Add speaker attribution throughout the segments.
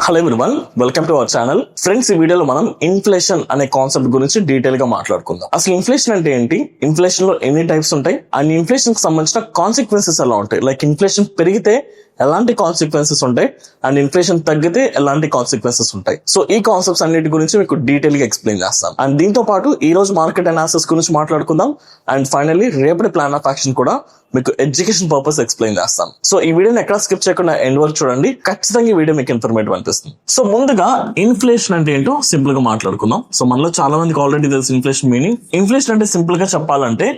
Speaker 1: Hello everyone, welcome to our channel. Friends, ఈ వీడియోలో మనం ఇన్ఫ్లేషన్ అనే కాన్సెప్ట్ గురించి డీటెయిల్ గా మాట్లాడుకుందాం. అసలు ఇన్ఫ్లేషన్ అంటే ఏంటి, ఇన్ఫ్లేషన్ లో ఎన్ని టైప్స్ ఉంటాయి, అండ్ ఇన్ఫ్లేషన్ కి సంబంధించిన కాన్సిక్వెన్సెస్ ఎలా ఉంటాయి, లైక్ ఇన్ఫ్లేషన్ పెరిగితే ఎలాంటి కాన్సిక్వెన్సెస్ ఉంటాయి అండ్ ఇన్ఫ్లేషన్ తగ్గితే ఎలాంటి కాన్సిక్వెన్సెస్ ఉంటాయి. సో ఈ కాన్సెప్ట్స్ అన్నిటి గురించి మీకు డీటెయిల్ గా ఎక్స్ప్లెయిన్ చేస్తాం. అండ్ దీంతో పాటు ఈ రోజు మార్కెట్ అనాలిసిస్ గురించి మాట్లాడుకుందాం. అండ్ ఫైనల్లీ రేపటి ప్లాన్ ఆఫ్ యాక్షన్ కూడా మీకు ఎడ్యుకేషన్ పర్పస్ ఎక్స్ప్లెయిన్ చేస్తాం. సో ఈ వీడియోని ఎక్కడ స్కిప్ చేయకుండా ఎండ్ వరకు చూడండి, ఖచ్చితంగా ఈ వీడియో మీకు ఇన్ఫర్మేటివ్ అనిపిస్తుంది. సో ముందుగా ఇన్ఫ్లేషన్ అంటే ఏంటో సింపుల్ గా మాట్లాడుకుందాం. సో మనలో చాలా మందికి ఆల్రెడీ తెలుసు ఇన్ఫ్లేషన్ మీనింగ్. ఇన్ఫ్లేషన్ అంటే సింపుల్ గా చెప్పాలంటే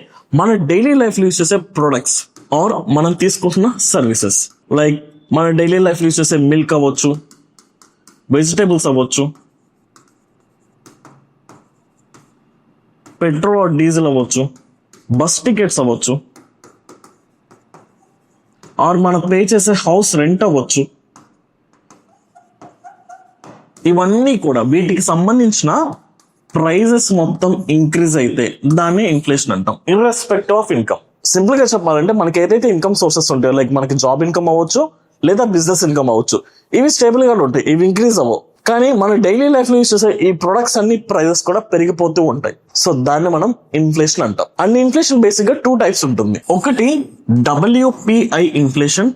Speaker 1: మన డైలీ లైఫ్ లో యూస్ చేసే ప్రొడక్ట్స్ ఆర్ మనం తీసుకుంటున్న సర్వీసెస్, లైక్ మన డైలీ లైఫ్ యూస్ చేసే మిల్క్ అవ్వచ్చు, వెజిటేబుల్స్ అవ్వచ్చు, పెట్రోల్ ఆర్ డీజిల్ అవ్వచ్చు, బస్ టికెట్స్ అవ్వచ్చు, ఆర్ మనం పే చేసే హౌస్ రెంట్ అవ్వచ్చు. ఇవన్నీ కూడా వీటికి సంబంధించిన ప్రైజెస్ మొత్తం ఇంక్రీజ్ అయితే దాన్ని ఇన్ఫ్లేషన్ అంటాం, ఇర్రెస్పెక్టివ్ ఆఫ్ ఇన్కమ్. సింపుల్ గా చెప్పాలంటే మనకి ఏదైతే ఇన్కమ్ సోర్సెస్ ఉంటాయో, లైక్ మనకి జాబ్ ఇన్కమ్ అవ్వచ్చు లేదా బిజినెస్ ఇన్కమ్ అవ్వచ్చు, ఇవి స్టేబుల్ గా ఉంటాయి, ఇవి ఇంక్రీజ్ అవ్వవు. కానీ మన డైలీ లైఫ్ లో యూస్ చేసే ఈ ప్రొడక్ట్స్ అన్ని ప్రైజెస్ కూడా పెరిగిపోతూ ఉంటాయి. సో దాన్ని మనం ఇన్ఫ్లేషన్ అంటాం. అండ్ ఇన్ఫ్లేషన్ బేసిక్ గా 2 టైప్స్ ఉంటుంది. ఒకటి WPI ఇన్ఫ్లేషన్,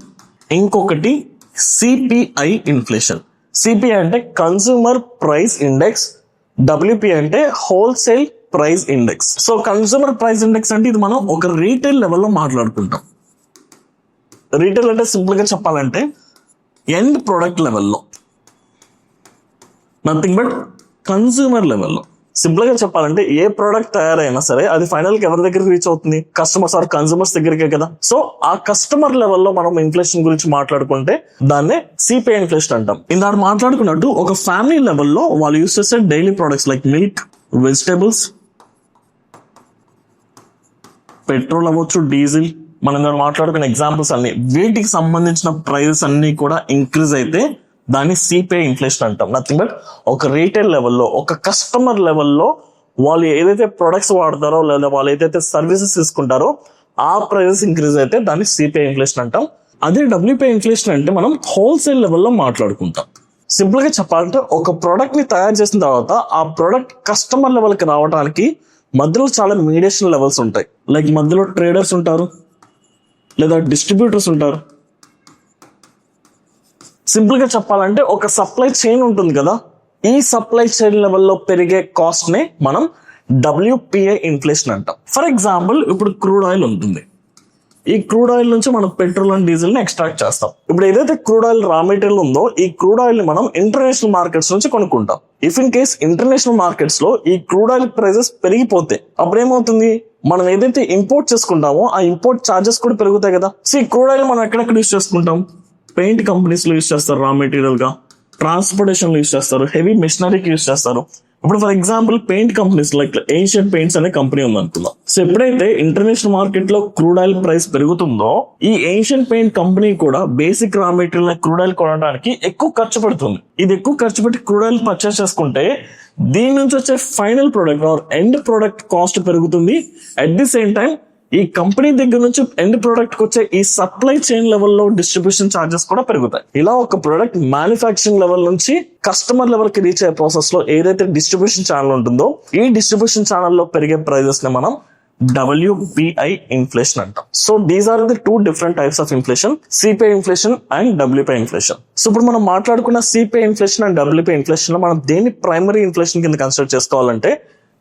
Speaker 1: ఇంకొకటి CPI ఇన్ఫ్లేషన్. CPI అంటే కన్స్యూమర్ ప్రైస్ ఇండెక్స్, WPI అంటే wholesale price index. So consumer price index అంటే ఇది మనం ఒక రీటైల్ లెవెల్లో మాట్లాడుకుంటాం. రీటైల్ అంటే సింపుల్ గా చెప్పాలంటే ఎండ్ ప్రొడక్ట్ లెవెల్లో, నథింగ్ బట్ కన్స్యూమర్ లెవెల్లో. సింపుల్ గా చెప్పాలంటే ఏ ప్రోడక్ట్ తయారైనా సరే అది ఫైనల్ కి ఎవరి దగ్గరికి రీచ్ అవుతుంది, కస్టమర్స్ ఆర్ కన్స్యూమర్స్ దగ్గరికే కదా. సో ఆ కస్టమర్ లెవెల్లో మనం ఇన్ఫ్లేషన్ గురించి మాట్లాడుకుంటే దాన్నే CPI ఇన్ఫ్లేషన్ అంటాం. ఇందాక మాట్లాడుకున్నట్టు ఒక ఫ్యామిలీ లెవెల్లో వాళ్ళు యూస్ చేసే daily products like milk, vegetables, petrol అవ్వచ్చు, డీజిల్, మనం మాట్లాడుకున్న ఎగ్జాంపుల్స్ అన్ని, వీటికి సంబంధించిన ప్రైజెస్ అన్ని కూడా ఇంక్రీజ్ అయితే దాన్ని CPI ఇన్ఫ్లేషన్ అంటాం. నథింగ్ బట్ ఒక రీటైల్ లెవెల్లో, ఒక కస్టమర్ లెవెల్లో వాళ్ళు ఏదైతే ప్రొడక్ట్స్ వాడతారో లేదా వాళ్ళు ఏదైతే సర్వీసెస్ తీసుకుంటారో ఆ ప్రైజెస్ ఇంక్రీజ్ అయితే దాన్ని CPI ఇన్ఫ్లేషన్ అంటాం. అదే WPI ఇన్ఫ్లేషన్ అంటే మనం హోల్సేల్ లెవెల్లో మాట్లాడుకుంటాం. సింపుల్ గా చెప్పాలంటే ఒక ప్రోడక్ట్ ని తయారు చేసిన తర్వాత ఆ ప్రోడక్ట్ కస్టమర్ లెవెల్ కి రావడానికి మధ్యలో చాలా మీడియేషన్ లెవెల్స్ ఉంటాయి. లైక్ మధ్యలో ట్రేడర్స్ ఉంటారు లేదా డిస్ట్రిబ్యూటర్స్ ఉంటారు. సింపుల్ గా చెప్పాలంటే ఒక సప్లై చైన్ ఉంటుంది కదా, ఈ సప్లై చైన్ లెవెల్లో పెరిగే కాస్ట్ ని మనం WPI ఇన్ఫ్లేషన్ అంటాం. ఫర్ ఎగ్జాంపుల్, ఇప్పుడు క్రూడ్ ఆయిల్ ఉంటుంది. ఈ క్రూడ్ ఆయిల్ నుంచి మనం పెట్రోల్ అండ్ డీజిల్ ని ఎక్స్ట్రాక్ట్ చేస్తాం. ఇప్పుడు ఏదైతే క్రూడ్ ఆయిల్ రా మెటీరియల్ ఉందో ఈ క్రూడ్ ఆయిల్ ని మనం ఇంటర్నేషనల్ మార్కెట్స్ నుంచి కొనుక్కుంటాం. If in case international markets లో ఈ క్రూడ్ ఆయిల్ ప్రైజెస్ పెరిగిపోతే అప్పుడు ఏమవుతుంది, మనం ఏదైతే ఇంపోర్ట్ చేసుకుంటామో ఆ ఇంపోర్ట్ ఛార్జెస్ కూడా పెరుగుతాయి కదా. సో ఈ క్రూడ్ ఆయిల్ మనం ఎక్కడెక్కడ యూస్ చేసుకుంటాం, పెయింట్ కంపెనీస్ లో యూస్ చేస్తారు రా మెటీరియల్ గా, ట్రాన్స్పోర్టేషన్ లో యూస్ చేస్తారు, హెవీ మెషినరీకి యూస్ చేస్తారు. ఇప్పుడు for example paint companies like Asian paints అనే కంపెనీ ఉంది అనుకుందాం. సో ఎప్పుడైతే ఇంటర్నేషనల్ మార్కెట్ లో క్రూడ్ ఆయిల్ ప్రైస్ పెరుగుతుందో ఈ ఏషియన్ పెయింట్ కంపెనీ కూడా basic raw material crude oil కొనడానికి ఎక్కువ ఖర్చు పెడుతుంది. ఇది ఎక్కువ ఖర్చు పెట్టి క్రూడ్ ఆయిల్ పర్చేస్ చేసుకుంటే దీని నుంచి వచ్చే final product are end product cost పెరుగుతుంది. అట్ ది సేమ్ టైం ఈ కంపెనీ దగ్గర నుంచి ఎండ్ ప్రొడక్ట్ కి వచ్చే ఈ సప్లై చైన్ లెవెల్లో డిస్ట్రిబ్యూషన్ ఛార్జెస్ కూడా పెరుగుతాయి. ఇలా ఒక ప్రొడక్ట్ మ్యానుఫ్యాక్చరింగ్ లెవెల్ నుంచి కస్టమర్ లెవెల్ కి రీచ్ అయ్యే ప్రాసెస్ లో ఏదైతే డిస్ట్రిబ్యూషన్ ఛానల్ ఉంటుందో ఈ డిస్ట్రిబ్యూషన్ ఛానల్లో పెరిగే ప్రైజెస్ ని మనం WPI ఇన్ఫ్లేషన్ అంటాం. So these are the 2 different types of inflation, CPI inflation and WPI inflation. So ఇప్పుడు మనం మాట్లాడుకున్న CPI inflation and WPI inflation లో మనం దేని ప్రైమరీ ఇన్ఫ్లేషన్ కింద కన్సిడర్ చేసుకోవాలంటే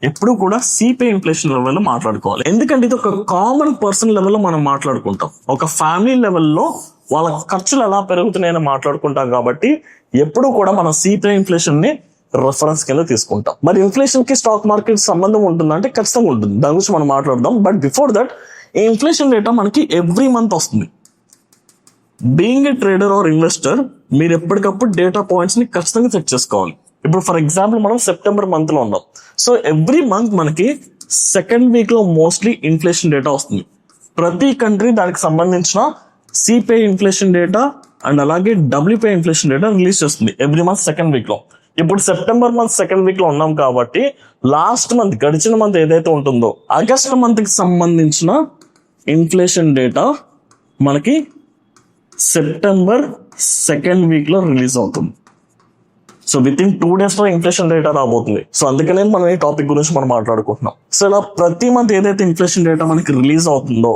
Speaker 1: ఎప్పుడు కూడా CPI ఇన్ఫ్లేషన్ లెవెల్లో మాట్లాడుకోవాలి. ఎందుకంటే ఇది ఒక కామన్ పర్సన్ లెవెల్లో మనం మాట్లాడుకుంటాం, ఒక ఫ్యామిలీ లెవెల్లో వాళ్ళ ఖర్చులు ఎలా పెరుగుతున్నాయని మాట్లాడుకుంటాం. కాబట్టి ఎప్పుడు కూడా మనం CPI ఇన్ఫ్లేషన్ ని రెఫరెన్స్ కింద తీసుకుంటాం. మరి ఇన్ఫ్లేషన్ కి స్టాక్ మార్కెట్ సంబంధం ఉంటుందంటే ఖచ్చితంగా ఉంటుంది, దాని గురించి మనం మాట్లాడదాం. బట్ బిఫోర్ దట్ ఈ ఇన్ఫ్లేషన్ డేటా మనకి ఎవ్రీ మంత్ వస్తుంది. Being a trader are investor మీరు ఎప్పటికప్పుడు డేటా పాయింట్స్ ని ఖచ్చితంగా చెక్ చేసుకోవాలి. ఇప్పుడు ఫర్ ఎగ్జాంపుల్ మనం సెప్టెంబర్ మంత్ లో ఉన్నాం. సో ఎవ్రీ మంత్ మనకి సెకండ్ వీక్ లో మోస్ట్లీ ఇన్ఫ్లేషన్ డేటా వస్తుంది. ప్రతి కంట్రీ దానికి సంబంధించిన CPI ఇన్ఫ్లేషన్ డేటా అండ్ అలాగే WPI ఇన్ఫ్లేషన్ డేటా రిలీజ్ చేస్తుంది ఎవ్రీ మంత్ సెకండ్ వీక్ లో. ఇప్పుడు సెప్టెంబర్ మంత్ సెకండ్ వీక్ లో ఉన్నాం కాబట్టి లాస్ట్ మంత్ గడిచిన మంత్ ఏదైతే ఉంటుందో ఆగస్ట్ మంత్ కి సంబంధించిన ఇన్ఫ్లేషన్ డేటా మనకి సెప్టెంబర్ సెకండ్ వీక్ లో రిలీజ్ అవుతుంది. సో విత్ ఇన్ 2 days లో ఇన్ఫ్లేషన్ డేటా రాబోతుంది. సో అందుకనే మనం ఈ టాపిక్ గురించి మనం మాట్లాడుకుంటున్నాం. సో ఇలా ప్రతి మంత్ ఏదైతే ఇన్ఫ్లేషన్ డేటా మనకి రిలీజ్ అవుతుందో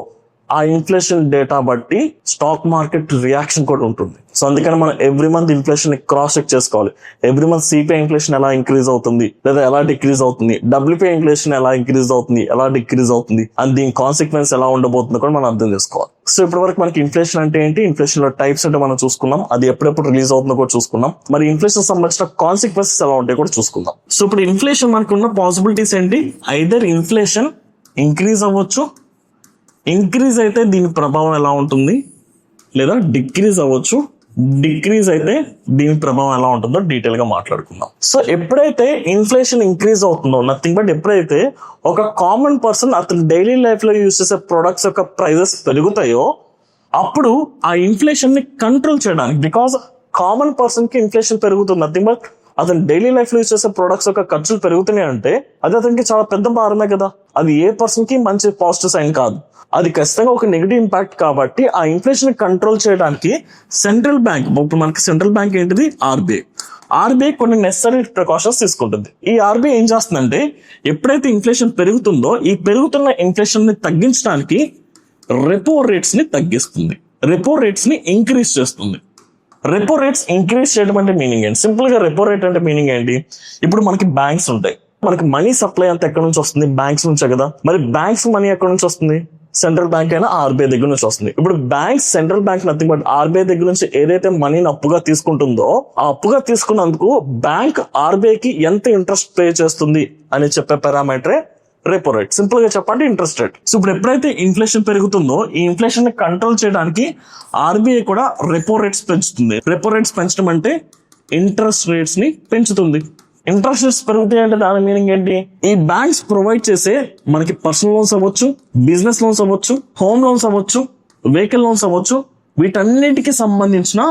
Speaker 1: ఆ ఇన్ఫ్లేషన్ డేటా బట్టి స్టాక్ మార్కెట్ రియాక్షన్ కూడా ఉంటుంది. సో అందుకని మనం every month inflation cross check చేసుకోవాలి. ఎవ్రీ మంత్ సిపిఐ ఇన్ఫ్లేషన్ ఎలా ఇంక్రీజ్ అవుతుంది లేదా ఎలా డిక్రీజ్ అవుతుంది, డబ్ల్యూపీఐ ఇన్ఫ్లేషన్ ఎలా ఇంక్రీజ్ అవుతుంది ఎలా డిక్రీజ్ అవుతుంది, అండ్ దీని కాన్సిక్వెన్స్ ఎలా ఉండబోతుందో కూడా మనం అర్థం చేసుకోవాలి. సో ఇప్పటి వరకు మనకి ఇన్ఫ్లేషన్ అంటే ఏంటి, ఇన్ఫ్లేషన్ లో టైప్స్ అంటే మనం చూసుకున్నాం, అది ఎప్పుడెప్పుడు రిలీజ్ అవుతుందో కూడా చూసుకున్నాం. మరి ఇన్ఫ్లేషన్ సంబంధించిన కాన్సిక్వెన్సెస్ ఎలా ఉంటాయో కూడా చూసుకుందాం. సో ఇప్పుడు ఇన్ఫ్లేషన్ మనకు ఉన్న పాసిబిలిటీస్ ఏంటి, ఐదర్ ఇన్ఫ్లేషన్ ఇంక్రీజ్ అవ్వచ్చు, ఇంక్రీజ్ అయితే దీని ప్రభావం ఎలా ఉంటుంది, లేదా డిక్రీజ్ అవ్వచ్చు, డిక్రీజ్ అయితే దీని ప్రభావం ఎలా ఉంటుందో డీటెయిల్ గా మాట్లాడుకుందాం. సో ఎప్పుడైతే ఇన్ఫ్లేషన్ ఇంక్రీజ్ అవుతుందో, నథింగ్ బట్ ఎప్పుడైతే ఒక కామన్ పర్సన్ అతను డైలీ లైఫ్ లో యూజ్ చేసే ప్రొడక్ట్స్ యొక్క ప్రైజెస్ పెరుగుతాయో అప్పుడు ఆ ఇన్ఫ్లేషన్ ని కంట్రోల్ చేయడానికి, బికాస్ కామన్ పర్సన్ కి ఇన్ఫ్లేషన్ పెరుగుతుంది, నథింగ్ బట్ అతను డైలీ లైఫ్ లో యూజ్ చేసే ప్రొడక్ట్స్ యొక్క ఖర్చులు పెరుగుతున్నాయి అంటే అది అతనికి చాలా పెద్ద భారమే కదా. అది ఏ పర్సన్ కి మంచి పాజిటివ్ సైన్ కాదు, అది ఖచ్చితంగా ఒక నెగిటివ్ ఇంపాక్ట్. కాబట్టి ఆ ఇన్ఫ్లేషన్ కంట్రోల్ చేయడానికి సెంట్రల్ బ్యాంక్, ఇప్పుడు మనకి సెంట్రల్ బ్యాంక్ ఏంటిది, ఆర్బీఐ కొన్ని నెసరీ ప్రికాషన్స్ తీసుకుంటుంది. ఈ ఆర్బీఐ ఏం చేస్తుందంటే ఎప్పుడైతే ఇన్ఫ్లేషన్ పెరుగుతుందో ఈ పెరుగుతున్న ఇన్ఫ్లేషన్ ని తగ్గించడానికి రెపో రేట్స్ ని తగ్గిస్తుంది, రెపో రేట్స్ ని ఇంక్రీజ్ చేస్తుంది. రెపో రేట్స్ ఇంక్రీజ్ చేయడం అంటే మీనింగ్ ఏంటి, సింపుల్ గా రెపో రేట్ అంటే మీనింగ్ ఏంటి, ఇప్పుడు మనకి బ్యాంక్స్ ఉంటాయి, మనకి మనీ సప్లై అంతా ఎక్కడి నుంచి వస్తుంది, బ్యాంక్స్ నుంచే కదా. మరి బ్యాంక్స్ మనీ ఎక్కడి నుంచి వస్తుంది, సెంట్రల్ బ్యాంక్ అయినా ఆర్బీఐ దగ్గర నుంచి వస్తుంది. ఇప్పుడు bank, central bank nothing but RBI దగ్గర నుంచి ఏదైతే మనీని అప్పుగా తీసుకుంటుందో ఆ అప్పుగా తీసుకున్నందుకు బ్యాంక్ ఆర్బీఐకి ఎంత ఇంట్రెస్ట్ పే చేస్తుంది అని చెప్పే పారామీటరే రెపో రేట్. సింపుల్ గా చెప్పండి ఇంట్రెస్ట్ రేట్. సో ఇప్పుడు ఎప్పుడైతే ఇన్ఫ్లేషన్ పెరుగుతుందో ఈ ఇన్ఫ్లేషన్ ని కంట్రోల్ చేయడానికి ఆర్బీఐ కూడా రెపో రేట్స్ పెంచుతుంది. రెపో రేట్స్ పెంచడం అంటే ఇంట్రెస్ట్ రేట్స్ ని పెంచుతుంది. ఇంట్రెస్ట్ రేట్స్ పెరుగుతాయి అంటే దాని మీనింగ్ ఏంటి, ఈ బ్యాంక్స్ ప్రొవైడ్ చేసే మనకి పర్సనల్ లోన్స్ అవ్వచ్చు, బిజినెస్ లోన్స్ అవ్వచ్చు, హోమ్ లోన్స్ అవ్వచ్చు, వెహికల్ లోన్స్ అవ్వచ్చు, వీటన్నిటికి సంబంధించిన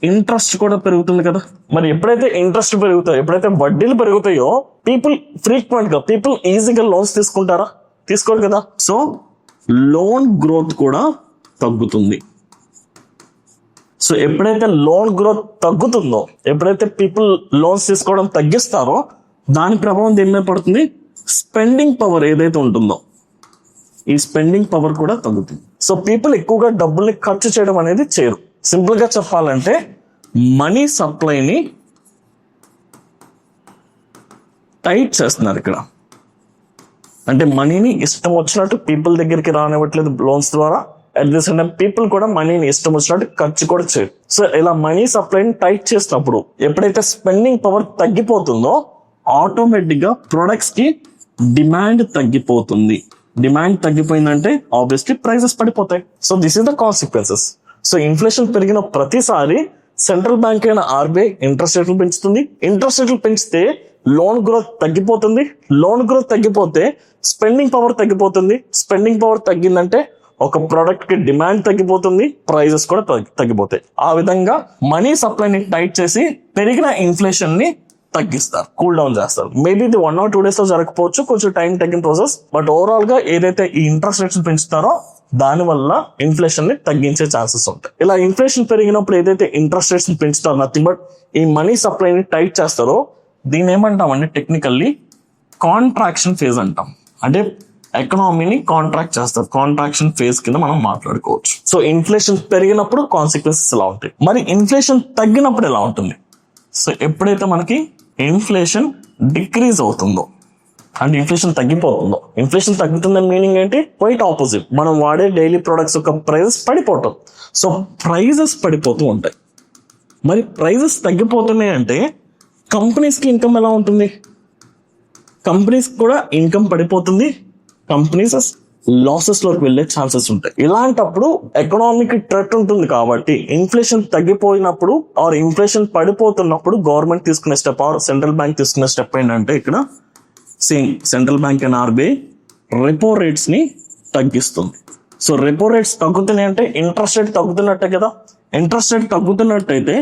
Speaker 1: ఇంట్రెస్ట్ కూడా పెరుగుతుంది కదా. మరి ఎప్పుడైతే ఇంట్రెస్ట్ పెరుగుతాయో, ఎప్పుడైతే వడ్డీలు పెరుగుతాయో పీపుల్ ఈజీగా లోన్స్ తీసుకుంటారా, తీసుకోరు కదా. సో లోన్ గ్రోత్ కూడా తగ్గుతుంది. సో ఎప్పుడైతే లోన్ గ్రోత్ తగ్గుతుందో, ఎప్పుడైతే పీపుల్ లోన్స్ తీసుకోవడం తగ్గిస్తారో దాని ప్రభావం దేని మీద పడుతుంది, స్పెండింగ్ పవర్ ఏదైతే ఉంటుందో ఈ స్పెండింగ్ పవర్ కూడా తగ్గుతుంది. సో పీపుల్ ఎక్కువగా డబ్బుల్ని ఖర్చు చేయడం అనేది చేయరు. సింపుల్ గా చెప్పాలంటే మనీ సప్లైని టైట్ చేస్తున్నారు ఇక్కడ. అంటే మనీని ఇష్టం వచ్చినట్టు పీపుల్ దగ్గరికి రానివ్వట్లేదు లోన్స్ ద్వారా, at the same time people కూడా మనీని ఇష్టం వచ్చినట్టు ఖర్చు కూడా చేయరు. సో ఇలా మనీ సప్లైని టైట్ చేసినప్పుడు ఎప్పుడైతే స్పెండింగ్ పవర్ తగ్గిపోతుందో ఆటోమేటిక్ గా ప్రొడక్ట్స్ కి డిమాండ్ తగ్గిపోతుంది. డిమాండ్ తగ్గిపోయిందంటే ఆబ్వియస్లీ ప్రైసెస్ పడిపోతాయి. So this is the consequences. So inflation పెరిగిన ప్రతిసారి సెంట్రల్ బ్యాంక్ అయిన ఆర్బీఐ ఇంట్రెస్ట్ రేట్లు పెంచుతుంది. ఇంట్రెస్ట్ రేట్లు పెంచితే లోన్ గ్రోత్ తగ్గిపోతుంది. లోన్ గ్రోత్ తగ్గిపోతే స్పెండింగ్ పవర్ తగ్గిపోతుంది. స్పెండింగ్ పవర్ తగ్గిందంటే ఒక ప్రోడక్ట్ కి డిమాండ్ తగ్గిపోతుంది, ప్రైజెస్ కూడా తగ్గిపోతాయి. ఆ విధంగా మనీ సప్లైని టైట్ చేసి పెరిగిన ఇన్ఫ్లేషన్ ని తగ్గిస్తారు, కూల్ డౌన్ చేస్తారు. మేబీ ఇది 1 or 2 days లో జరగకపోవచ్చు, కొంచెం time taking process. But overall గా ఏదైతే ఈ ఇంట్రెస్ట్ రేట్స్ పెంచుతారో దాని వల్ల ఇన్ఫ్లేషన్ ని తగ్గించే ఛాన్సెస్ ఉంటాయి. ఇలా ఇన్ఫ్లేషన్ పెరిగినప్పుడు ఏదైతే ఇంట్రెస్ట్ రేట్స్ పెంచుతారో నథింగ్ బట్ ఈ మనీ సప్లైని టైట్ చేస్తారో దీన్ని ఏమంటామంటే టెక్నికల్లీ కాంట్రాక్షన్ ఫేజ్ అంటాం. అంటే ఎకనామీని కాంట్రాక్ట్ చేస్తారు, కాంట్రాక్షన్ ఫేజ్ కింద మనం మాట్లాడుకోవచ్చు. సో ఇన్ఫ్లేషన్ పెరిగినప్పుడు కాన్సిక్వెన్సెస్ ఎలా ఉంటాయి, మరి ఇన్ఫ్లేషన్ తగ్గినప్పుడు ఎలా ఉంటుంది. సో ఎప్పుడైతే మనకి ఇన్ఫ్లేషన్ డిక్రీజ్ అవుతుందో అంటే ఇన్ఫ్లేషన్ తగ్గిపోతుందో, ఇన్ఫ్లేషన్ తగ్గుతుందని మీనింగ్ ఏంటి, క్వైట్ ఆపోజిట్. మనం వాడే డైలీ ప్రొడక్ట్స్ యొక్క ప్రైజెస్ పడిపోవటం. సో ప్రైజెస్ పడిపోతూ ఉంటాయి. మరి ప్రైజెస్ తగ్గిపోతున్నాయి అంటే కంపెనీస్కి ఇన్కమ్ ఎలా ఉంటుంది, కంపెనీస్ కూడా ఇన్కమ్ పడిపోతుంది, కంపెనీస్ లాసెస్ లోకి వెళ్లే ఛాన్సెస్ ఉంటాయి. ఇలాంటప్పుడు ఎకనామిక్ థ్రెట్ ఉంటుంది. కాబట్టి ఇన్ఫ్లేషన్ తగ్గిపోయినప్పుడు ఆర్ ఇన్ఫ్లేషన్ పడిపోతున్నప్పుడు గవర్నమెంట్ తీసుకునే స్టెప్ ఆర్ సెంట్రల్ బ్యాంక్ తీసుకునే స్టెప్ ఏంటంటే ఇక్కడ same central bank and RBI repo rates ని తగ్గిస్తుంది. సో రెపో రేట్స్ తగ్గుతున్నాయి అంటే ఇంట్రెస్ట్ రేట్ తగ్గుతున్నట్టే కదా. ఇంట్రెస్ట్ రేట్ తగ్గుతున్నట్టయితే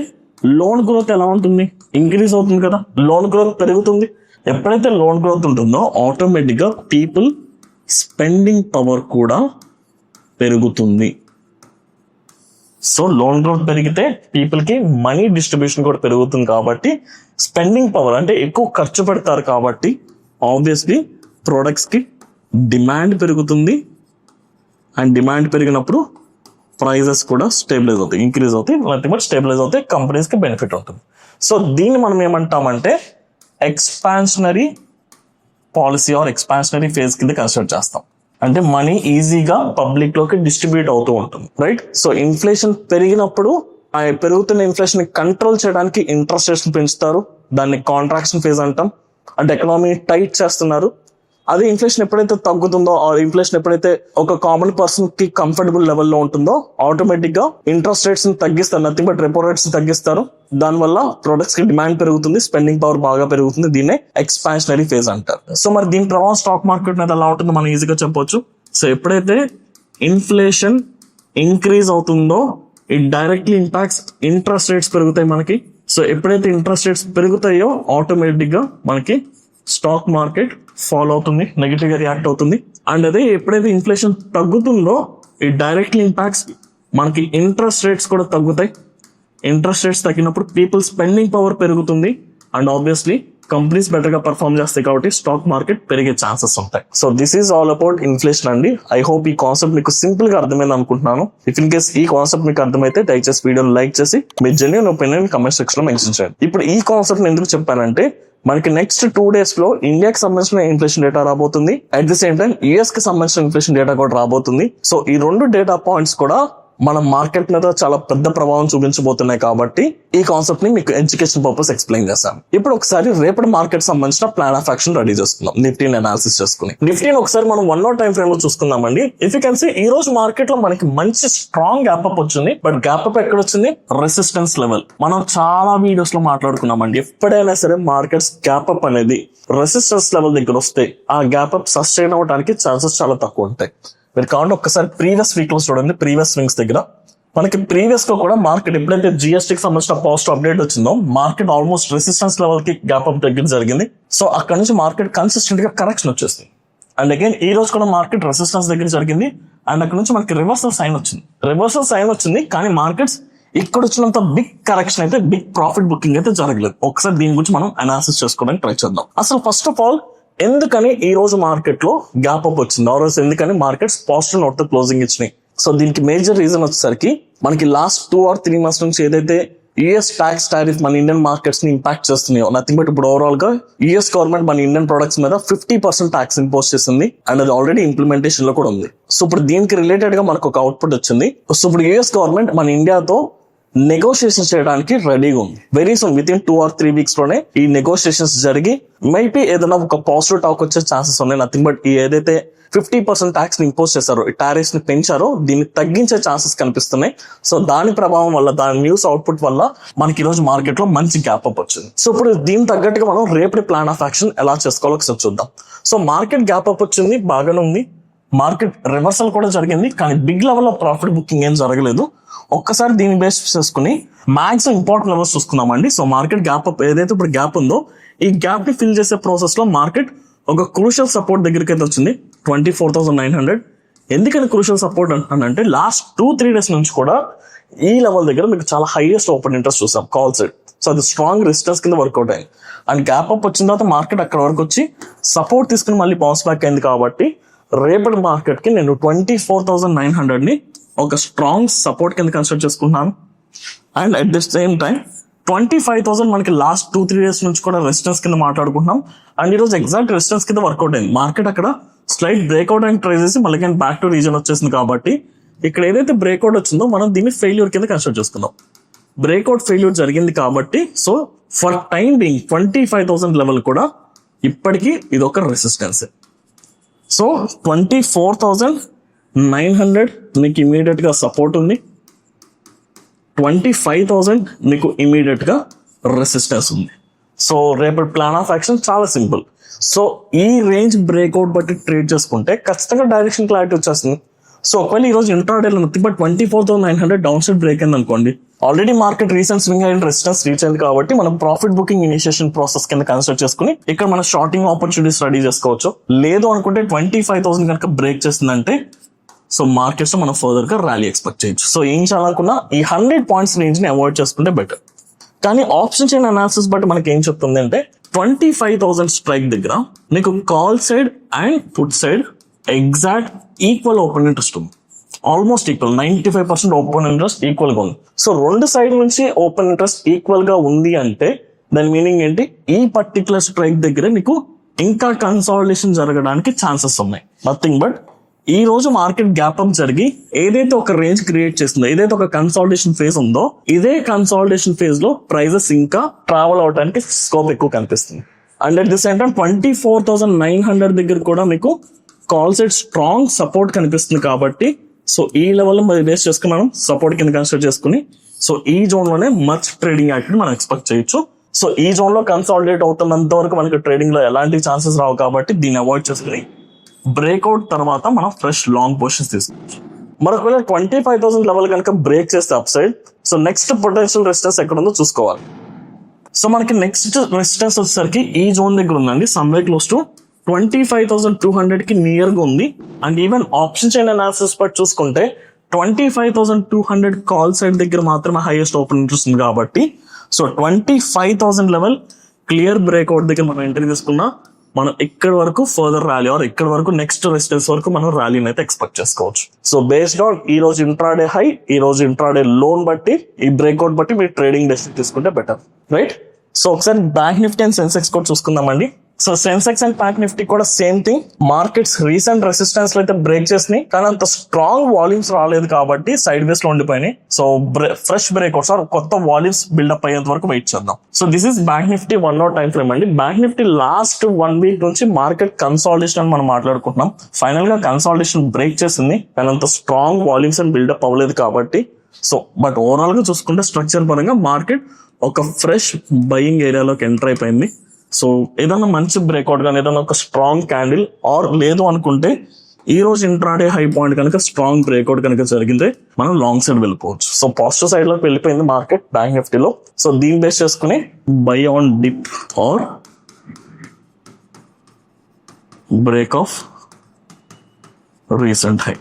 Speaker 1: లోన్ గ్రోత్ ఎలా ఉంటుంది, ఇంక్రీజ్ అవుతుంది కదా. లోన్ గ్రోత్ పెరుగుతుంది. ఎప్పుడైతే లోన్ గ్రోత్ ఉంటుందో ఆటోమేటిక్ గా పీపుల్ స్పెండింగ్ పవర్ కూడా పెరుగుతుంది. సో లోన్ గ్రోత్ పెరిగితే పీపుల్ కి మనీ డిస్ట్రిబ్యూషన్ కూడా పెరుగుతుంది కాబట్టి స్పెండింగ్ పవర్ అంటే ఎక్కువ ఖర్చు పెడతారు కాబట్టి ఆబ్వియస్లీ ప్రొడక్ట్స్ కి డిమాండ్ పెరుగుతుంది. అండ్ డిమాండ్ పెరిగినప్పుడు ప్రైజెస్ కూడా స్టేబిలైజ్ అవుతాయి, ఇంక్రీజ్ అవుతాయి, నథింగ్ బట్ స్టేబిలైజ్ అవుతాయి, కంపెనీస్ కి బెనిఫిట్ అవుతుంది. సో దీన్ని మనం ఏమంటామంటే expansionary policy are expansionary phase కింద కన్సిడర్ చేస్తాం. అంటే మనీ ఈజీగా పబ్లిక్ లోకి డిస్ట్రిబ్యూట్ అవుతూ ఉంటుంది, రైట్? సో ఇన్ఫ్లేషన్ పెరిగినప్పుడు ఆ పెరుగుతున్న ఇన్ఫ్లేషన్ కంట్రోల్ చేయడానికి ఇంట్రెస్ట్ రేట్స్ పెంచుతారు, దాన్ని కాంట్రాక్షన్ ఫేజ్ అంటాం. అంటే ఎకనామీ టైట్ చేస్తున్నారు. అదే ఇన్ఫ్లేషన్ ఎప్పుడైతే తగ్గుతుందో ఆర్ ఇన్ఫ్లేషన్ ఎప్పుడైతే ఒక కామన్ పర్సన్ కి కంఫర్టబుల్ లెవెల్లో ఉంటుందో ఆటోమేటిక్ గా ఇంట్రెస్ట్ రేట్స్ ని తగ్గిస్తారు, నథింగ్ బట్ రెపో రేట్స్ ని తగ్గిస్తారు. దానివల్ల ప్రొడక్ట్స్ కి డిమాండ్ పెరుగుతుంది, స్పెండింగ్ పవర్ బాగా పెరుగుతుంది. దీన్నే ఎక్స్పాన్షనరీ ఫేజ్ అంటారు. సో మరి దీని ప్రభావం స్టాక్ మార్కెట్ మీద ఎలా ఉంటుందో మనం ఈజీగా చెప్పొచ్చు. సో ఎప్పుడైతే ఇన్ఫ్లేషన్ ఇంక్రీజ్ అవుతుందో it directly impacts interest rates పెరుగుతాయి మనకి. సో ఎప్పుడైతే ఇంట్రెస్ట్ రేట్స్ పెరుగుతాయో ఆటోమేటిక్ గా మనకి స్టాక్ మార్కెట్ ఫాలో అవుతుంది, నెగిటివ్ గా రియాక్ట్ అవుతుంది. అండ్ అదే ఎప్పుడైతే ఇన్ఫ్లేషన్ తగ్గుతుందో ఇట్ డైరెక్ట్లీ ఇంపాక్ట్స్ మనకి ఇంట్రెస్ట్ రేట్స్ కూడా తగ్గుతాయి. ఇంట్రెస్ట్ రేట్స్ తగ్గినప్పుడు పీపుల్ స్పెండింగ్ పవర్ పెరుగుతుంది అండ్ ఆబ్వియస్లీ కంపెనీస్ బెటర్ గా పర్ఫార్మ్ చేస్తాయి కాబట్టి స్టాక్ మార్కెట్ పెరిగే ఛాన్సెస్ ఉంటాయి. So this is all about inflation అండి. ఐ హోప్ ఈ కాన్సెప్ట్ మీకు సింపుల్ గా అర్థమైంది అనుకుంటున్నాను. ఇఫ్ ఇన్ కేస్ ఈ కాన్సెప్ట్ మీకు అర్థమైతే దయచేసి వీడియోని లైక్ చేసి మీ జెన్యూన్ ఒపీనియన్ కమెంట్ సెక్షన్ లో మెన్షన్ చేయండి. ఇప్పుడు ఈ కాన్సెప్ట్ ఎందుకు చెప్పానంటే మనకి నెక్స్ట్ 2 days లో ఇండియాకి సంబంధించిన ఇన్ఫ్లేషన్ డేటా రాబోతుంది, at the same time US కి సంబంధించిన ఇన్ఫ్లేషన్ డేటా కూడా రాబోతుంది. సో ఈ 2 డేటా పాయింట్స్ కూడా మన మార్కెట్ మీద చాలా పెద్ద ప్రభావం చూపించబోతున్నాయి కాబట్టి ఈ కాన్సెప్ట్ ని మీకు ఎడ్యుకేషన్ పర్పస్ ఎక్స్ప్లెయిన్ చేస్తాను. ఇప్పుడు ఒకసారి రేపటి మార్కెట్ సంబంధించిన ప్లాన్ ఆఫ్ యాక్షన్ రెడీ చేసుకుందాం, నిఫ్టీని అనాలిసిస్ చేసుకుని. నిఫ్టీని ఒకసారి మనం 1 hour టైం ఫ్రేమ్ లో చూసుకుందామండి. ఇఫ్ యూ కెన్ సీ ఈ రోజు మార్కెట్ లో మనకి మంచి స్ట్రాంగ్ గ్యాప్ అప్ వచ్చింది. బట్ గ్యాప్ అప్ ఎక్కడ వచ్చింది? Resistance level. మనం చాలా వీడియోస్ లో మాట్లాడుకున్నామండి, ఎప్పుడైనా సరే మార్కెట్స్ గ్యాప్ అప్ అనేది రెసిస్టెన్స్ లెవెల్ దగ్గర వస్తే ఆ గ్యాప్ అప్ సస్టైన్ అవడానికి ఛాన్సెస్ చాలా తక్కువ ఉంటాయి. మీరు కావాలి ఒకసారి ప్రీవియస్ వీక్ లో చూడండి, ప్రీవియస్ స్వింగ్స్ దగ్గర మనకి ప్రీవియస్ గా కూడా మార్కెట్ ఎప్పుడైతే జిఎస్టీకి సంబంధించిన పాజిటివ్ అప్డేట్ వచ్చిందో మార్కెట్ ఆల్మోస్ట్ రెసిస్టెన్స్ లెవెల్ కి గ్యాప్ అప్ దగ్గర జరిగింది. సో అక్కడ నుంచి మార్కెట్ కన్సిస్టెంట్ గా కరెక్షన్ వచ్చేసింది. అండ్ అగైన్ ఈ రోజు కూడా మార్కెట్ రెసిస్టెన్స్ దగ్గర జరిగింది అండ్ అక్కడ నుంచి మనకి రివర్సల్ సైన్ వచ్చింది. కానీ మార్కెట్స్ ఇక్కడ వచ్చినంత బిగ్ కరెక్షన్ అయితే, బిగ్ ప్రాఫిట్ బుకింగ్ అయితే జరగలేదు. ఒకసారి దీని గురించి మనం అనాలిసిస్ చేసుకోవడానికి ట్రై చేద్దాం. అసలు ఫస్ట్ ఆఫ్ ఆల్ ఎందుకని ఈ రోజు మార్కెట్ లో గ్యాప్ అప్ వచ్చింది, ఆ రోజు ఎందుకని మార్కెట్స్ పాజిటివ్ నోట్ తో క్లోజింగ్ ఇచ్చినాయి? సో దీనికి మేజర్ రీజన్ వచ్చేసరికి మనకి లాస్ట్ 2 or 3 months నుంచి ఏదైతే యుఎస్ ట్యాక్స్ టారిఫ్ మన ఇండియన్ మార్కెట్స్ ని ఇంపాక్ట్ చేస్తున్నాయో, నథింగ్ బట్ ఇప్పుడు ఓవరాల్ గా యుఎస్ గవర్నమెంట్ మన ఇండియన్ ప్రొడక్ట్స్ మీద 50% ట్యాక్స్ ఇంపోజ్ చేసింది అండ్ అది ఆల్రెడీ ఇంప్లిమెంటేషన్ లో కూడా ఉంది. సో ఇప్పుడు దీనికి రిలేటెడ్ గా మనకు ఒక అవుట్పుట్ వచ్చింది. సో ఇప్పుడు యుఎస్ గవర్నమెంట్ మన ఇండియాతో నెగోషియేషన్ చేయడానికి రెడీగా ఉంది. Very soon with in 2 or 3 weeks లోనే ఈ నెగోషియేషన్స్ జరిగి మేబీ ఏదైనా ఒక పాజిటివ్ టాక్ వచ్చే ఛాన్సెస్ ఉన్నాయి. నథింగ్ బట్ ఈ ఏదైతే 50% ట్యాక్స్ ని ఇంపోజ్ చేశారో, ఈ టారిఫ్స్ ని పెంచారో దీన్ని తగ్గించే ఛాన్సెస్ కనిపిస్తున్నాయి. సో దాని ప్రభావం వల్ల, దాని న్యూస్ అవుట్పుట్ వల్ల మనకి ఈ రోజు మార్కెట్ లో మంచి గ్యాప్ అప్ వచ్చింది. సో ఇప్పుడు దీని తగ్గట్టుగా మనం రేపటి ప్లాన్ ఆఫ్ యాక్షన్ ఎలా చేసుకోవాలో ఒకసారి చూద్దాం. సో మార్కెట్ గ్యాప్ అప్ వచ్చింది, బాగానే ఉంది. మార్కెట్ రివర్సల్ కూడా జరిగింది కానీ బిగ్ లెవెల్ లో ప్రాఫిట్ బుకింగ్ ఏం జరగలేదు. ఒక్కసారి దీన్ని బేస్ చేసుకుని మాక్సిమం ఇంపార్టెంట్ లెవెల్స్ చూసుకుందామండి. సో మార్కెట్ గ్యాప్ అప్ ఏదైతే ఇప్పుడు గ్యాప్ ఉందో ఈ గ్యాప్ ని ఫిల్ చేసే ప్రాసెస్ లో మార్కెట్ ఒక క్రూషియల్ సపోర్ట్ దగ్గరికి అయితే వచ్చింది, 24,900. ఎందుకని క్రూషియల్ సపోర్ట్ అంటానంటే లాస్ట్ 2-3 days నుంచి కూడా ఈ లెవెల్ దగ్గర మీకు చాలా హైయెస్ట్ ఓపెన్ ఇంట్రెస్ట్ చూసాం, కాల్ సైడ్. సో అది స్ట్రాంగ్ రెసిస్టెన్స్ కింద వర్కౌట్ అయింది అండ్ గ్యాప్ అప్ వచ్చిన తర్వాత మార్కెట్ అక్కడ వరకు వచ్చి సపోర్ట్ తీసుకుని మళ్ళీ బౌన్స్ బ్యాక్ అయింది. కాబట్టి రేపటి మార్కెట్ కి నేను 24,900 ని ఒక స్ట్రాంగ్ సపోర్ట్ కింద కన్సిడర్ చేసుకుంటున్నాను. And at the same time 25,000 మనకి లాస్ట్ 2-3 days నుంచి కూడా రెసిస్టెన్స్ కింద మాట్లాడుకుంటున్నాం అండ్ ఈ రోజు ఎగ్జాక్ట్ రెసిస్టెన్స్ కింద వర్కౌట్ అయింది. మార్కెట్ అక్కడ స్లైట్ బ్రేక్అవుట్ అండ్ ట్రై చేసి మళ్ళీ బ్యాక్ టు రీజన్ వచ్చేసింది. కాబట్టి ఇక్కడ ఏదైతే బ్రేక్అవుట్ వచ్చిందో మనం దీన్ని ఫెయిల్యూర్ కింద కన్సిడర్ చేసుకుందాం. బ్రేక్అవుట్ ఫెయిల్యూర్ జరిగింది కాబట్టి so for time being 25,000 level కూడా ఇప్పటికీ ఇది ఒక రెసిస్టెన్స్. సో 24,900 మీకు ఇమీడియట్ గా సపోర్ట్ ఉంది, 25,000 మీకు ఇమీడియట్ గా రెసిస్టెన్స్ ఉంది. సో రేపటి ప్లాన్ ఆఫ్ యాక్షన్ చాలా సింపుల్. సో ఈ రేంజ్ బ్రేక్అవుట్ బట్టి ట్రేడ్ చేసుకుంటే ఖచ్చితంగా డైరెక్షన్ క్లారిటీ వచ్చేస్తుంది. సో ఒకవేళ ఈ రోజు ఇంట్రాడేలో బట్ 24,900 డౌన్ సైడ్ బ్రేక్ అయింది అనుకోండి, already market recent swing and resistance reach అయింది కాబట్టి మనం ప్రాఫిట్ బుకింగ్ ఇనిషియేషన్ ప్రాసెస్ కింద కన్సిడర్ చేసుకుని ఇక్కడ మన షార్టింగ్ ఆపర్చునిటీస్ రెడీ చేసుకోవచ్చు. లేదు అనుకుంటే 25,000 కనుక బ్రేక్ చేస్తుందంటే సో మార్కెట్స్ లో మనం ఫర్దర్ గా ర్యాలీ ఎక్స్పెక్ట్ చేయొచ్చు. సో ఏం చేయాలనుకున్నా ఈ 100 పాయింట్స్ రేంజ్ ని అవాయిడ్ చేసుకుంటే బెటర్. కానీ ఆప్షన్ చైన్ అనాలిసిస్ బట్టి మనకి ఏం చెప్తుంది అంటే 25,000 స్ట్రైక్ దగ్గర నీకు call side and put side exact equal open interest ఉంది. Almost equal 95% open interest equal గా ఉంది. సో రెండు సైడ్ నుంచి ఓపెన్ ఇంట్రెస్ట్ ఈక్వల్ గా ఉంది అంటే దాని మీనింగ్ ఏంటి, ఈ పర్టికులర్ స్ట్రైక్ దగ్గర నీకు ఇంకా కన్సాలిడేషన్ జరగడానికి ఛాన్సెస్ ఉన్నాయి. నథింగ్ బట్ ఈ రోజు మార్కెట్ గ్యాప్ అప్ జరిగి ఏదైతే ఒక రేంజ్ క్రియేట్ చేస్తుందో, ఏదైతే ఒక కన్సాలిడేషన్ ఫేజ్ ఉందో, ఇదే కన్సాలిడేషన్ ఫేజ్ లో ప్రైజెస్ ఇంకా ట్రావెల్ అవడానికి స్కోప్ ఎక్కువ కనిపిస్తుంది. And at the same time 24,900 దగ్గర కూడా మీకు కాల్ సైడ్ స్ట్రాంగ్ సపోర్ట్ కనిపిస్తుంది. కాబట్టి సో ఈ లెవెల్ మరి బేస్ చేసుకుని మనం సపోర్ట్ కింద కన్సిడర్ చేసుకుని సో ఈ జోన్ లోనే మచ్ ట్రేడింగ్ యాక్టివిటీ మనం ఎక్స్పెక్ట్ చేయొచ్చు. సో ఈ జోన్ లో కన్సాలిడేట్ అవుతున్నంత వరకు మనకి ట్రేడింగ్ లో ఎలాంటి ఛాన్సెస్ రావు. కాబట్టి దీన్ని అవాయిడ్ చేసుకుని బ్రేక్అవుట్ తర్వాత మనం ఫ్రెష్ లాంగ్ పొజిషన్స్ తీసుకోవచ్చు. మరొకవేళ 25,000 లెవెల్ కనుక బ్రేక్ చేస్తే up side, so next potential resistance ఎక్కడ ఉందో చూసుకోవాలి. సో మనకి నెక్స్ట్ రెసిస్టెన్స్ వచ్చేసరికి ఈ జోన్ దగ్గర ఉందండి, సమ్వే క్లోజ్ టు 25,200 కి నియర్ గా ఉంది. And even option chain analysis బట్టి చూసుకుంటే 25,200 కాల్ సైడ్ దగ్గర మాత్రమే హైయెస్ట్ ఓపెన్ ఇంట్రెస్ట్ ఉంది. కాబట్టి సో 25,000 లెవెల్ క్లియర్ బ్రేక్అవుట్ దగ్గర మనం ఎంట్రీ తీసుకున్నా మనం ఇక్కడ వరకు ఫర్దర్ ర్యాలీ ఆర్ ఇక్కడ వరకు నెక్స్ట్ రెసిస్టెన్స్ వరకు మనం ర్యాలీని అయితే ఎక్స్పెక్ట్ చేసుకోవచ్చు. సో బేస్డ్ ఆన్ ఈ రోజు ఇంట్రాడే హై, ఈ రోజు ఇంట్రాడే లోన్ బట్టి, ఈ బ్రేక్అవుట్ బట్టి మీరు ట్రేడింగ్ డెసిషన్ తీసుకుంటే బెటర్, రైట్? సో ఒకసారి బ్యాంక్ నిఫ్టీ అండ్ సెన్సెక్స్ కూడా చూసుకుందామండి. So Sensex and bank Nifty కూడా same thing. Markets recent resistance లో అయితే బ్రేక్ చేసినాయి, కానీ అంత స్ట్రాంగ్ వాల్యూమ్స్ రాలేదు కాబట్టి సైడ్ వేస్ లో ఉండిపోయినాయి. సో ఫ్రెష్ బ్రేక్అవుట్స్ ఆర్ కొత్త వాల్యూమ్స్ బిల్డప్ అయ్యేంత వరకు వెయిట్ చేద్దాం. So this is bank Nifty 1 hour time frame అండి. బ్యాంక్ నిఫ్టీ లాస్ట్ 1 week నుంచి మార్కెట్ కన్సాలిడేషన్ అని మనం మాట్లాడుకుంటున్నాం. ఫైనల్ గా కన్సాలిడేషన్ బ్రేక్ చేసింది, కానీ అంత స్ట్రాంగ్ వాల్యూమ్స్ అని బిల్డప్ అవ్వలేదు కాబట్టి సో బట్ ఓవరాల్ గా చూసుకుంటే స్ట్రక్చర్ పరంగా మార్కెట్ ఒక ఫ్రెష్ బయింగ్ ఏరియాలోకి ఎంటర్ అయిపోయింది. సో ఏదైనా మంచి బ్రేక్అవుట్ కానీ ఏదైనా ఒక స్ట్రాంగ్ క్యాండిల్ ఆర్ లేదు అనుకుంటే ఈ రోజు ఇంట్రాడే హై పాయింట్ కనుక స్ట్రాంగ్ బ్రేక్అవుట్ కనుక జరిగిందే మనం లాంగ్ సైడ్ వెళ్ళిపోవచ్చు. సో పాజిటివ్ సైడ్ లోకి వెళ్ళిపోయింది మార్కెట్ బ్యాంక్ నిఫ్టీలో. సో దీన్ని బేస్ చేసుకుని by on dip or break of recent high.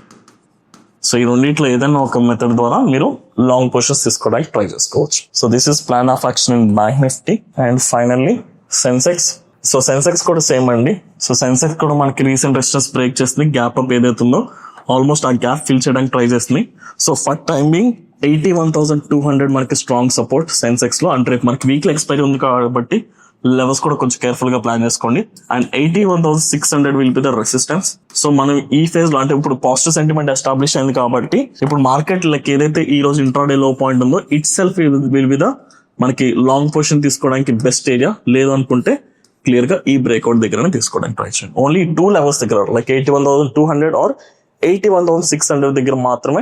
Speaker 1: So ఈ రెండింటిలో ఏదైనా ఒక మెథడ్ ద్వారా మీరు లాంగ్ పొజిషన్స్ తీసుకోవడానికి ట్రై చేసుకోవచ్చు. So this is plan of action in bank Nifty. And finally Sensex. So Sensex కూడా సేమ్ అండి. సో సెన్సెక్స్ కూడా మనకి రీసెంట్ రెసిస్టెన్స్ బ్రేక్ చేస్తుంది. గ్యాప్ అప్ ఏదైతుందో ఆల్మోస్ట్ ఆ గ్యాప్ ఫిల్ చేయడానికి ట్రై చేస్తుంది. సో ఫర్ టైమ్ బింగ్ 81,200 మనకి స్ట్రాంగ్ సపోర్ట్ సెన్సెక్స్ లో. అంటే రేపు మనకి వీక్లీ ఎక్స్పైరీ ఉంది కాబట్టి లెవెల్స్ కూడా కొంచెం కేర్ఫుల్ గా ప్లాన్ చేసుకోండి. And 81,600 will be the resistance. So మనం ఈ ఫేజ్ లో అంటే ఇప్పుడు పాజిటివ్ సెంటిమెంట్ ఎస్టాబ్లిష్ అయింది కాబట్టి ఇప్పుడు మార్కెట్ లైక్ ఏదైతే ఈ రోజు ఇంట్రాడే లో పాయింట్ ఉందో it self will be the మనకి లాంగ్ పొజిషన్ తీసుకోవడానికి బెస్ట్ ఏరియా. లేదు అనుకుంటే క్లియర్ గా ఈ బ్రేక్అవుట్ దగ్గర తీసుకోవడానికి ట్రై చేయండి. ఓన్లీ 2 levels దగ్గర లైక్ 81,200 ఆర్ 81,600 దగ్గర మాత్రమే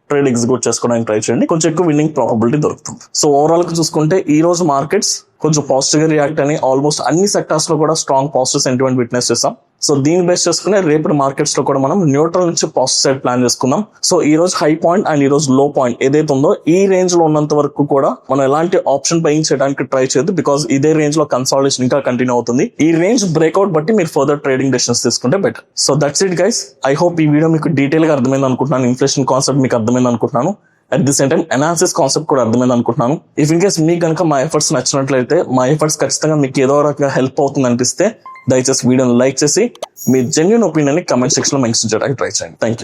Speaker 1: ట్రేడ్ ఎగ్జిక్యూట్ చేసుకోవడానికి ట్రై చేయండి. కొంచెం ఎక్కువ విన్నింగ్ ప్రాబబిలిటీ దొరుకుతుంది. సో ఓవరాల్ గా చూసుకుంటే ఈ రోజు మార్కెట్స్ కొంచెం పాజిటివ్ గా రియాక్ట్ అని ఆల్మోస్ట్ అన్ని సెక్టార్స్ లో కూడా స్ట్రాంగ్ పాజిటివ్ సెంటిమెంట్ విట్నెస్ చేస్తాం. సో దీన్ని బేస్ చేసుకునే రేపటి మార్కెట్స్ లో కూడా మనం న్యూట్రల్ నుంచి పాజిటివ్ సైడ్ ప్లాన్ చేసుకుందాం. సో ఈ రోజు హై పాయింట్ అండ్ ఈ రోజు లో పాయింట్ ఏదైతే ఉందో ఈ రేంజ్ లో ఉన్నంత వరకు కూడా మనం ఎలాంటి ఆప్షన్ బయింగ్ చేయడానికి ట్రై చేయొద్దు. బికాస్ ఇదే రేంజ్ లో కన్సాలిడేషన్ ఇంకా కంటిన్యూ అవుతుంది. ఈ రేంజ్ బ్రేక్అవుట్ బట్టి మీరు ఫర్దర్ ట్రేడింగ్ డెసిషన్స్ తీసుకుంటే better. So that's it guys. I hope ఈ వీడియో మీకు డీటెయిల్ గా అర్థమైంది అనుకుంటున్నాను. ఇన్ఫ్లేషన్ కాన్సెప్ట్ మీకు అర్థమైంది అనుకుంటున్నాను. At the same time analysis concept కూడా అర్థమైంది అనుకుంటున్నాను. ఇఫ్ ఇన్ కేస్ మీకు కనుక మా ఎఫర్ట్స్ నచ్చినట్లయితే, మా ఎఫర్ట్స్ ఖచ్చితంగా మీకు ఏదో రకంగా హెల్ప్ అవుతుంది అనిపిస్తే దయచేసి వీడియోని లైక్ చేసి మీ జెన్యూన్ ఒపీనియన్ ని కమెంట్ సెక్షన్ లో మెన్షన్ చేయడానికి ట్రై చేయండి. Thank you.